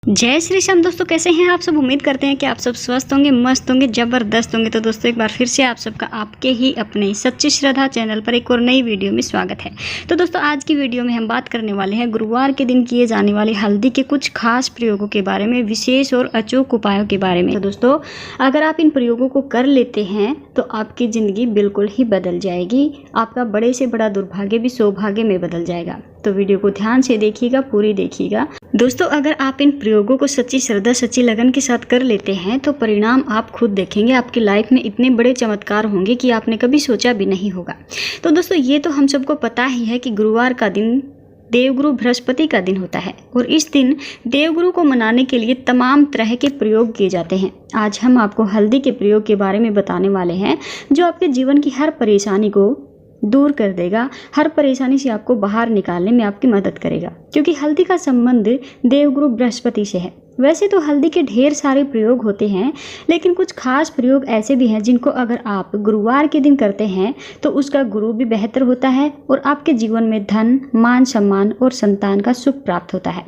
जय श्री श्याम दोस्तों, कैसे हैं आप सब। उम्मीद करते हैं कि आप सब स्वस्थ होंगे, मस्त होंगे, ज़बरदस्त होंगे। तो दोस्तों एक बार फिर से आप सबका आपके ही अपने सच्ची श्रद्धा चैनल पर एक और नई वीडियो में स्वागत है। तो दोस्तों आज की वीडियो में हम बात करने वाले हैं गुरुवार के दिन किए जाने वाले हल्दी के कुछ खास प्रयोगों के बारे में, विशेष और अचूक उपायों के बारे में। तो दोस्तों अगर आप इन प्रयोगों को कर लेते हैं तो आपकी ज़िंदगी बिल्कुल ही बदल जाएगी। आपका बड़े से बड़ा दुर्भाग्य भी सौभाग्य में बदल जाएगा। तो वीडियो को ध्यान से देखिएगा, पूरी देखिएगा। दोस्तों अगर आप इन प्रयोगों को सच्ची श्रद्धा, सच्ची लगन के साथ कर लेते हैं तो परिणाम आप खुद देखेंगे। आपकी लाइफ में इतने बड़े चमत्कार होंगे कि आपने कभी सोचा भी नहीं होगा। तो दोस्तों ये तो हम सबको पता ही है कि गुरुवार का दिन देवगुरु बृहस्पति का दिन होता है और इस दिन देवगुरु को मनाने के लिए तमाम तरह के प्रयोग किए जाते हैं। आज हम आपको हल्दी के प्रयोग के बारे में बताने वाले हैं जो आपके जीवन की हर परेशानी को दूर कर देगा, हर परेशानी से आपको बाहर निकालने में आपकी मदद करेगा, क्योंकि हल्दी का संबंध देवगुरु बृहस्पति से है। वैसे तो हल्दी के ढेर सारे प्रयोग होते हैं, लेकिन कुछ खास प्रयोग ऐसे भी हैं जिनको अगर आप गुरुवार के दिन करते हैं तो उसका गुरु भी बेहतर होता है और आपके जीवन में धन, मान सम्मान और संतान का सुख प्राप्त होता है।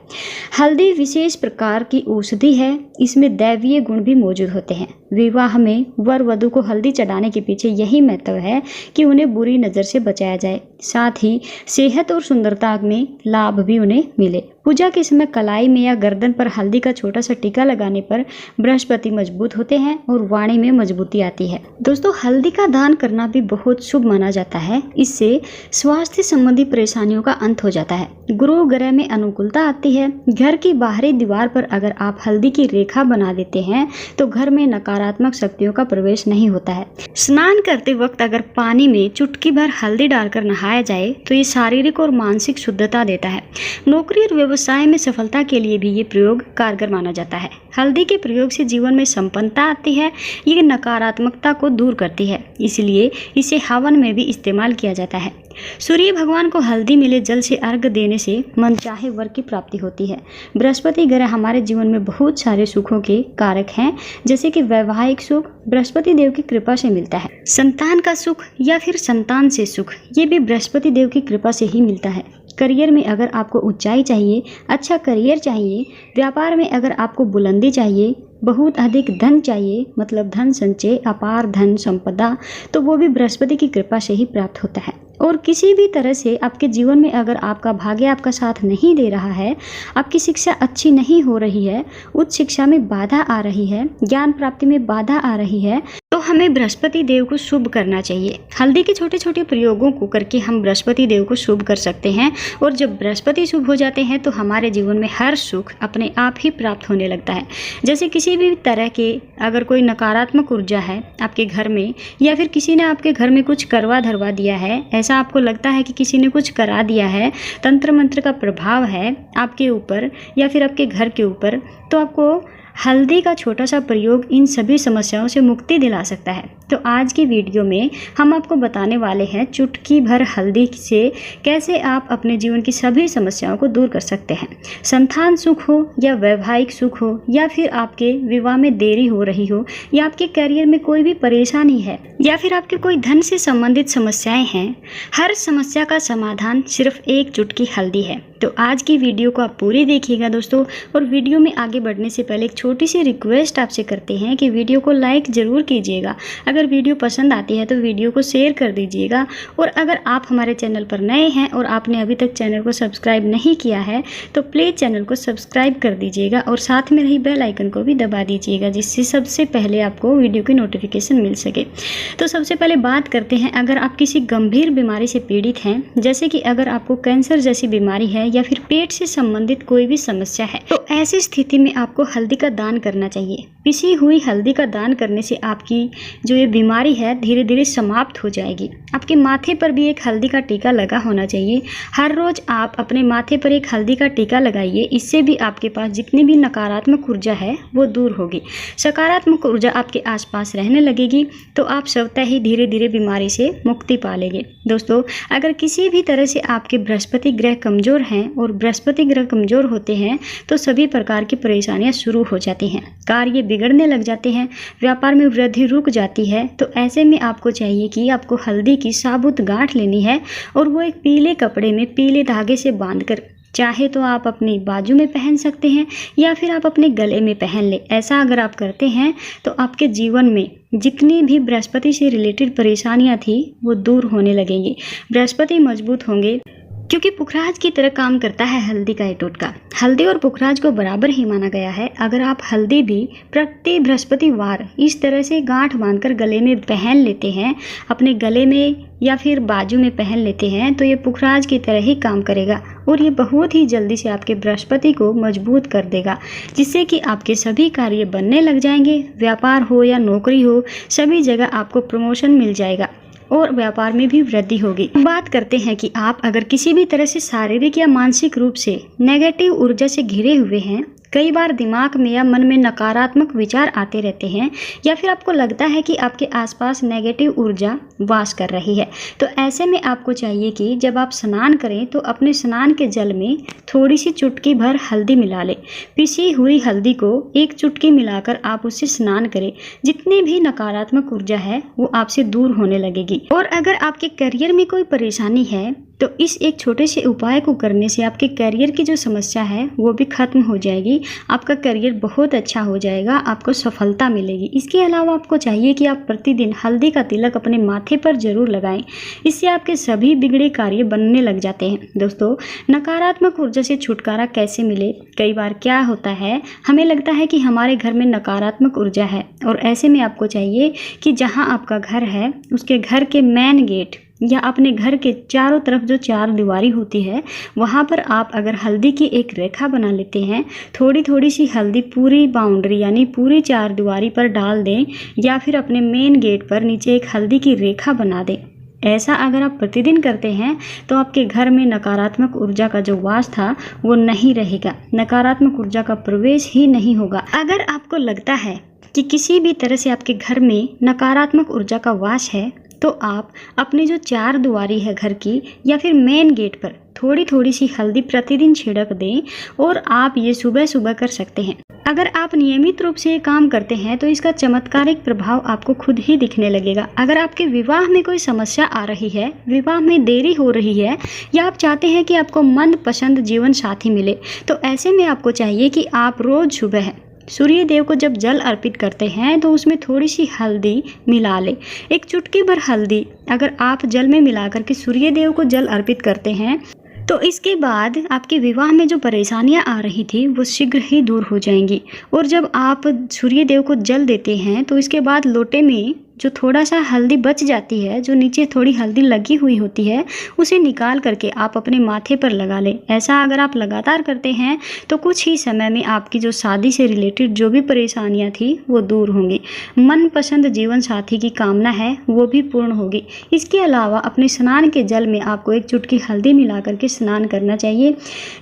हल्दी विशेष प्रकार की औषधि है, इसमें दैवीय गुण भी मौजूद होते हैं। विवाह में वर वधु को हल्दी चढ़ाने के पीछे यही महत्व है कि उन्हें बुरी नज़र से बचाया जाए, साथ ही सेहत और सुंदरता में लाभ भी उन्हें मिले। पूजा के समय कलाई में या गर्दन पर हल्दी का छोटा सा टीका लगाने पर बृहस्पति मजबूत होते हैं और वाणी में मजबूती आती है। दोस्तों हल्दी का दान करना भी बहुत शुभ माना जाता है। इससे स्वास्थ्य संबंधी परेशानियों का अंत हो जाता है, गुरु ग्रह में अनुकूलता आती है। घर की बाहरी दीवार पर अगर आप हल्दी की रेखा बना देते हैं तो घर में नकारात्मक शक्तियों का प्रवेश नहीं होता है। स्नान करते वक्त अगर पानी में चुटकी भर हल्दी डालकर नहाया जाए तो ये शारीरिक और मानसिक शुद्धता देता है। नौकरी और व्यवसाय में सफलता के लिए भी ये प्रयोग कारगर माना जाता है। हल्दी के प्रयोग से जीवन में संपन्नता आती है, ये नकारात्मकता को दूर करती है, इसलिए इसे हवन में भी इस्तेमाल किया जाता है। सूर्य भगवान को हल्दी मिले जल से अर्घ देने से मनचाहे वर की प्राप्ति होती है। बृहस्पति ग्रह हमारे जीवन में बहुत सारे सुखों के कारक हैं, जैसे कि वैवाहिक सुख बृहस्पति देव की कृपा से मिलता है, संतान का सुख या फिर संतान से सुख ये भी बृहस्पति देव की कृपा से ही मिलता है। करियर में अगर आपको ऊंचाई चाहिए, अच्छा करियर चाहिए, व्यापार में अगर आपको बुलंदी चाहिए, बहुत अधिक धन चाहिए, मतलब धन संचय, अपार धन संपदा, तो वो भी बृहस्पति की कृपा से ही प्राप्त होता है। और किसी भी तरह से आपके जीवन में अगर आपका भाग्य आपका साथ नहीं दे रहा है, आपकी शिक्षा अच्छी नहीं हो रही है, उच्च शिक्षा में बाधा आ रही है, ज्ञान प्राप्ति में बाधा आ रही है, तो हमें बृहस्पति देव को शुभ करना चाहिए। हल्दी के छोटे छोटे प्रयोगों को करके हम बृहस्पति देव को शुभ कर सकते हैं और जब बृहस्पति शुभ हो जाते हैं तो हमारे जीवन में हर सुख अपने आप ही प्राप्त होने लगता है। जैसे किसी भी तरह के अगर कोई नकारात्मक ऊर्जा है आपके घर में, या फिर किसी ने आपके घर में कुछ करवा धरवा दिया है, ऐसा आपको लगता है कि किसी ने कुछ करा दिया है, तंत्र मंत्र का प्रभाव है आपके ऊपर या फिर आपके घर के ऊपर, तो आपको हल्दी का छोटा सा प्रयोग इन सभी समस्याओं से मुक्ति दिला सकता है। तो आज की वीडियो में हम आपको बताने वाले हैं चुटकी भर हल्दी से कैसे आप अपने जीवन की सभी समस्याओं को दूर कर सकते हैं। संतान सुख हो या वैवाहिक सुख हो या फिर आपके विवाह में देरी हो रही हो या आपके करियर में कोई भी परेशानी है या फिर आपके कोई धन से संबंधित समस्याएं हैं, हर समस्या का समाधान सिर्फ एक चुटकी हल्दी है। तो आज की वीडियो को आप पूरी देखिएगा दोस्तों। और वीडियो में आगे बढ़ने से पहले एक छोटी सी रिक्वेस्ट आपसे करते हैं कि वीडियो को लाइक ज़रूर कीजिएगा। अगर वीडियो पसंद आती है तो वीडियो को शेयर कर दीजिएगा। और अगर आप हमारे चैनल पर नए हैं और आपने अभी तक चैनल को सब्सक्राइब नहीं किया है तो प्लीज़ चैनल को सब्सक्राइब कर दीजिएगा और साथ में रही बेल आइकन को भी दबा दीजिएगा, जिससे सबसे पहले आपको वीडियो की नोटिफिकेशन मिल सके। तो सबसे पहले बात करते हैं, अगर आप किसी गंभीर बीमारी से पीड़ित हैं, जैसे कि अगर आपको कैंसर जैसी बीमारी है या फिर पेट से संबंधित कोई भी समस्या है, तो ऐसी स्थिति में आपको हल्दी का दान करना चाहिए। पिसी हुई हल्दी का दान करने से आपकी जो ये बीमारी है धीरे धीरे समाप्त हो जाएगी। आपके माथे पर भी एक हल्दी का टीका लगा होना चाहिए। हर रोज आप अपने माथे पर एक हल्दी का टीका लगाइए, इससे भी आपके पास जितनी भी नकारात्मक ऊर्जा है वो दूर होगी, सकारात्मक ऊर्जा आपके आसपास रहने लगेगी, तो आप स्वतः ही धीरे धीरे बीमारी से मुक्ति पा लेंगे। दोस्तों अगर किसी भी तरह से आपके बृहस्पति ग्रह कमजोर हैं और बृहस्पति ग्रह कमजोर होते हैं तो सभी प्रकार की परेशानियां शुरू हो जाती हैं, कार्य बिगड़ने लग जाते हैं, व्यापार में वृद्धि रुक जाती है। तो ऐसे में आपको चाहिए कि आपको हल्दी की साबुत गांठ लेनी है और वो एक पीले कपड़े में पीले धागे से बांधकर चाहे तो आप अपनी बाजू में पहन सकते हैं या फिर आप अपने गले में पहन लें। ऐसा अगर आप करते हैं तो आपके जीवन में जितनी भी बृहस्पति से रिलेटेड परेशानियां थी वो दूर होने लगेंगी। बृहस्पति मजबूत होंगे, क्योंकि पुखराज की तरह काम करता है हल्दी का ये टोटका। हल्दी और पुखराज को बराबर ही माना गया है। अगर आप हल्दी भी प्रति बृहस्पतिवार इस तरह से गांठ बांधकर गले में पहन लेते हैं, अपने गले में या फिर बाजू में पहन लेते हैं, तो ये पुखराज की तरह ही काम करेगा और ये बहुत ही जल्दी से आपके बृहस्पति को मजबूत कर देगा, जिससे कि आपके सभी कार्य बनने लग जाएंगे। व्यापार हो या नौकरी हो, सभी जगह आपको प्रमोशन मिल जाएगा और व्यापार में भी वृद्धि होगी। बात करते हैं कि आप अगर किसी भी तरह से शारीरिक या मानसिक रूप से नेगेटिव ऊर्जा से घिरे हुए हैं, कई बार दिमाग में या मन में नकारात्मक विचार आते रहते हैं, या फिर आपको लगता है कि आपके आसपास नेगेटिव ऊर्जा वास कर रही है, तो ऐसे में आपको चाहिए कि जब आप स्नान करें तो अपने स्नान के जल में थोड़ी सी चुटकी भर हल्दी मिला लें। पिसी हुई हल्दी को एक चुटकी मिलाकर आप उससे स्नान करें। जितनी भी नकारात्मक ऊर्जा है वो आपसे दूर होने लगेगी। और अगर आपके करियर में कोई परेशानी है तो इस एक छोटे से उपाय को करने से आपके करियर की जो समस्या है वो भी खत्म हो जाएगी। आपका करियर बहुत अच्छा हो जाएगा, आपको सफलता मिलेगी। इसके अलावा आपको चाहिए कि आप प्रतिदिन हल्दी का तिलक अपने माथे पर जरूर लगाएं। इससे आपके सभी बिगड़े कार्य बनने लग जाते हैं। दोस्तों, नकारात्मक ऊर्जा से छुटकारा कैसे मिले? कई बार क्या होता है, हमें लगता है कि हमारे घर में नकारात्मक ऊर्जा है, और ऐसे में आपको चाहिए कि जहाँ आपका घर है उसके घर के मेन गेट या अपने घर के चारों तरफ जो चार दीवारी होती है, वहाँ पर आप अगर हल्दी की एक रेखा बना लेते हैं, थोड़ी थोड़ी सी हल्दी पूरी बाउंड्री यानी पूरी चार दीवारी पर डाल दें, या फिर अपने मेन गेट पर नीचे एक हल्दी की रेखा बना दें। ऐसा अगर आप प्रतिदिन करते हैं तो आपके घर में नकारात्मक ऊर्जा का जो वास था वो नहीं रहेगा, नकारात्मक ऊर्जा का प्रवेश ही नहीं होगा। अगर आपको लगता है कि किसी भी तरह से आपके घर में नकारात्मक ऊर्जा का वास है, तो आप अपनी जो चार दुआरी है घर की या फिर मेन गेट पर थोड़ी थोड़ी सी हल्दी प्रतिदिन छिड़क दें, और आप ये सुबह सुबह कर सकते हैं। अगर आप नियमित रूप से ये काम करते हैं तो इसका चमत्कारिक प्रभाव आपको खुद ही दिखने लगेगा। अगर आपके विवाह में कोई समस्या आ रही है, विवाह में देरी हो रही है, या आप चाहते हैं कि आपको मनपसंद जीवन साथी मिले, तो ऐसे में आपको चाहिए कि आप रोज सुबह सूर्य देव को जब जल अर्पित करते हैं तो उसमें थोड़ी सी हल्दी मिला लें। एक चुटकी भर हल्दी अगर आप जल में मिलाकर के सूर्य देव को जल अर्पित करते हैं तो इसके बाद आपके विवाह में जो परेशानियां आ रही थी वो शीघ्र ही दूर हो जाएंगी। और जब आप सूर्य देव को जल देते हैं तो इसके बाद लोटे में जो थोड़ा सा हल्दी बच जाती है, जो नीचे थोड़ी हल्दी लगी हुई होती है, उसे निकाल करके आप अपने माथे पर लगा लें। ऐसा अगर आप लगातार करते हैं तो कुछ ही समय में आपकी जो शादी से रिलेटेड जो भी परेशानियां थी वो दूर होंगी। मनपसंद जीवन साथी की कामना है वो भी पूर्ण होगी। इसके अलावा अपने स्नान के जल में आपको एक चुटकी हल्दी मिला करके स्नान करना चाहिए।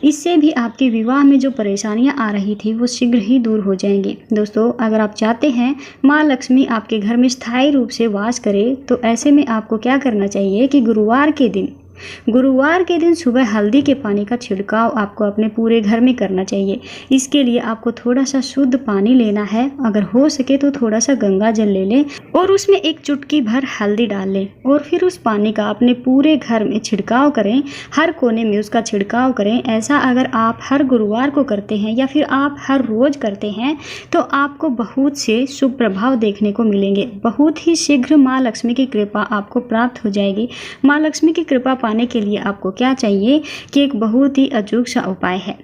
इससे भी आपके विवाह में जो परेशानियाँ आ रही थी वो शीघ्र ही दूर हो जाएंगी। दोस्तों, अगर आप चाहते हैं माँ लक्ष्मी आपके घर में स्थायी रूप से वास करे, तो ऐसे में आपको क्या करना चाहिए कि गुरुवार के दिन सुबह हल्दी के पानी का छिड़काव आपको अपने पूरे घर में करना चाहिए। इसके लिए आपको थोड़ा सा शुद्ध पानी लेना है, अगर हो सके तो थोड़ा सा गंगा जल ले लें और उसमें एक चुटकी भर हल्दी डाल लें, और फिर उस पानी का अपने पूरे घर में छिड़काव करें, हर कोने में उसका छिड़काव करें। ऐसा अगर आप हर गुरुवार को करते हैं या फिर आप हर रोज करते हैं तो आपको बहुत से शुभ प्रभाव देखने को मिलेंगे। बहुत ही शीघ्र माँ लक्ष्मी की कृपा आपको प्राप्त हो जाएगी। माँ लक्ष्मी की कृपा पाने के लिए आपको क्या चाहिए कि एक बहुत ही अचूक सा उपाय है।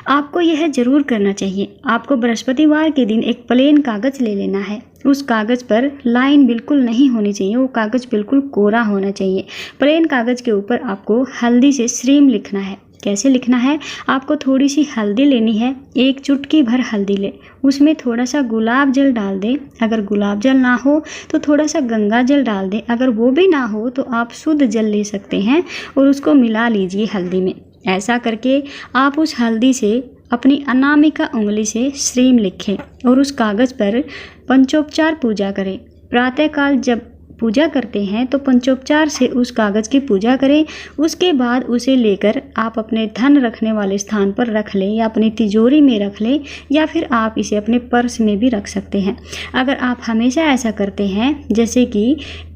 आपको यह जरूर करना चाहिए। आपको बृहस्पतिवार के दिन एक प्लेन कागज ले लेना है। उस कागज पर लाइन बिल्कुल नहीं होनी चाहिए, वो कागज बिल्कुल कोरा होना चाहिए। प्लेन कागज के ऊपर आपको हल्दी से श्रीम लिखना है। कैसे लिखना है? आपको थोड़ी सी हल्दी लेनी है, एक चुटकी भर हल्दी ले, उसमें थोड़ा सा गुलाब जल डाल दें। अगर गुलाब जल ना हो तो थोड़ा सा गंगा जल डाल दें। अगर वो भी ना हो तो आप शुद्ध जल ले सकते हैं और उसको मिला लीजिए हल्दी में। ऐसा करके आप उस हल्दी से अपनी अनामिका उंगली से श्रीम लिखें और उस कागज़ पर पंचोपचार पूजा करें। प्रातःकाल जब पूजा करते हैं तो पंचोपचार से उस कागज़ की पूजा करें। उसके बाद उसे लेकर आप अपने धन रखने वाले स्थान पर रख लें या अपनी तिजोरी में रख लें, या फिर आप इसे अपने पर्स में भी रख सकते हैं। अगर आप हमेशा ऐसा करते हैं, जैसे कि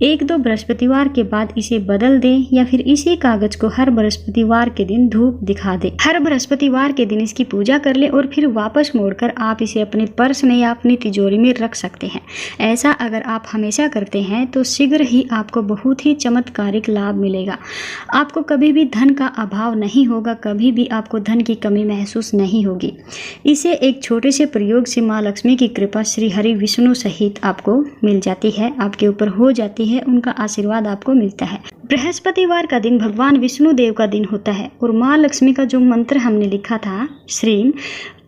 1-2 बृहस्पतिवार के बाद इसे बदल दें, या फिर इसी कागज़ को हर बृहस्पतिवार के दिन धूप दिखा दें। हर बृहस्पतिवार के दिन इसकी पूजा कर लें और फिर वापस मोड़कर आप इसे अपने पर्स में या अपनी तिजोरी में रख सकते हैं। ऐसा अगर आप हमेशा करते हैं तो शीघ्र ही आपको बहुत ही चमत्कारिक लाभ मिलेगा। आपको कभी भी धन का अभाव नहीं होगा, कभी भी आपको धन की कमी महसूस नहीं होगी। इसे एक छोटे से प्रयोग से माँ लक्ष्मी की कृपा श्री हरि विष्णु सहित आपको मिल जाती है, आपके ऊपर हो जाती है, उनका आशीर्वाद आपको मिलता है। बृहस्पतिवार का दिन भगवान विष्णु देव का दिन होता है और माँ लक्ष्मी का जो मंत्र हमने लिखा था श्रीम,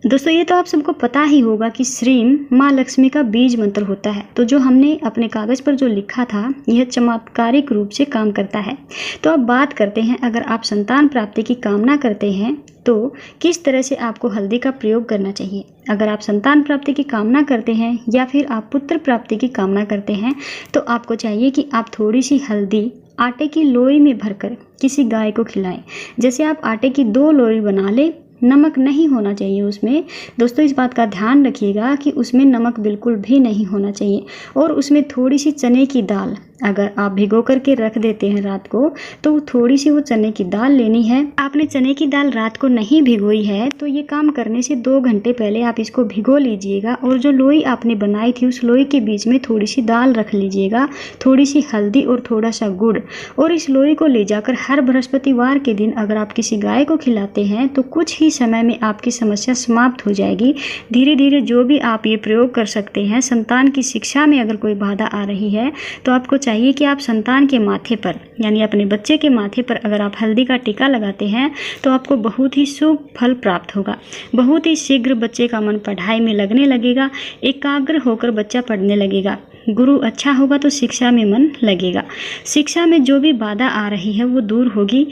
दोस्तों ये तो आप सबको पता ही होगा कि श्रीम माँ लक्ष्मी का बीज मंत्र होता है। तो जो हमने अपने कागज़ पर जो लिखा था, यह चमत्कारिक रूप से काम करता है। तो अब बात करते हैं, अगर आप संतान प्राप्ति की कामना करते हैं तो किस तरह से आपको हल्दी का प्रयोग करना चाहिए। अगर आप संतान प्राप्ति की कामना करते हैं या फिर आप पुत्र प्राप्ति की कामना करते हैं, तो आपको चाहिए कि आप थोड़ी सी हल्दी आटे की लोई में भरकर किसी गाय को खिलाएं। जैसे आप आटे की 2 लोई बना लें, नमक नहीं होना चाहिए उसमें। दोस्तों इस बात का ध्यान रखिएगा कि उसमें नमक बिल्कुल भी नहीं होना चाहिए। और उसमें थोड़ी सी चने की दाल अगर आप भिगो करके रख देते हैं रात को, तो थोड़ी सी वो चने की दाल लेनी है। आपने चने की दाल रात को नहीं भिगोई है तो ये काम करने से 2 घंटे पहले आप इसको भिगो लीजिएगा और जो लोई आपने बनाई थी उस लोई के बीच में थोड़ी सी दाल रख लीजिएगा, थोड़ी सी हल्दी और थोड़ा सा गुड़, और इस लोई को ले जाकर हर बृहस्पतिवार के दिन अगर आप किसी गाय को खिलाते हैं तो कुछ ही समय में आपकी समस्या समाप्त हो जाएगी। धीरे धीरे जो भी आप ये प्रयोग कर सकते हैं। संतान की शिक्षा में अगर कोई बाधा आ रही है तो आपको चाहिए कि आप संतान के माथे पर, यानी अपने बच्चे के माथे पर अगर आप हल्दी का टीका लगाते हैं तो आपको बहुत ही शुभ फल प्राप्त होगा। बहुत ही शीघ्र बच्चे का मन पढ़ाई में लगने लगेगा, एकाग्र होकर बच्चा पढ़ने लगेगा। गुरु अच्छा होगा तो शिक्षा में मन लगेगा। शिक्षा में जो भी बाधा आ रही है वो दूर होगी।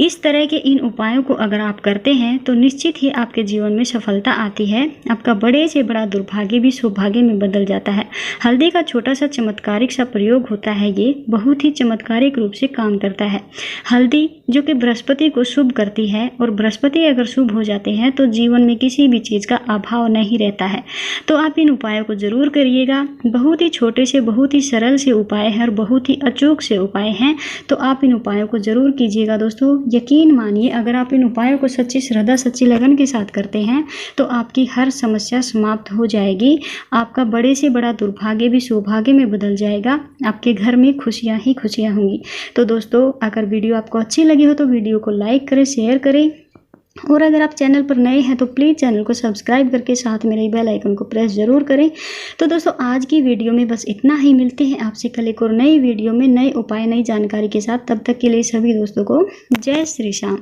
इस तरह के इन उपायों को अगर आप करते हैं तो निश्चित ही आपके जीवन में सफलता आती है। आपका बड़े से बड़ा दुर्भाग्य भी सौभाग्य में बदल जाता है। हल्दी का छोटा सा चमत्कारिक सा प्रयोग होता है, ये बहुत ही चमत्कारिक रूप से काम करता है। हल्दी जो कि बृहस्पति को शुभ करती है, और बृहस्पति अगर शुभ हो जाते हैं तो जीवन में किसी भी चीज़ का अभाव नहीं रहता है। तो आप इन उपायों को ज़रूर करिएगा। बहुत ही छोटे से बहुत ही सरल से उपाय हैं और बहुत ही अचूक से उपाय हैं, तो आप इन उपायों को ज़रूर कीजिएगा। दोस्तों यकीन मानिए, अगर आप इन उपायों को सच्ची श्रद्धा सच्ची लगन के साथ करते हैं तो आपकी हर समस्या समाप्त हो जाएगी। आपका बड़े से बड़ा दुर्भाग्य भी सौभाग्य में बदल जाएगा। आपके घर में खुशियां ही खुशियां होंगी। तो दोस्तों अगर वीडियो आपको अच्छी लगी हो तो वीडियो को लाइक करें, शेयर करें, और अगर आप चैनल पर नए हैं तो प्लीज़ चैनल को सब्सक्राइब करके साथ मेरे बेल आइकन को प्रेस ज़रूर करें। तो दोस्तों आज की वीडियो में बस इतना ही। मिलते हैं आपसे कल एक और नई वीडियो में नए उपाय नई जानकारी के साथ। तब तक के लिए सभी दोस्तों को जय श्री श्याम।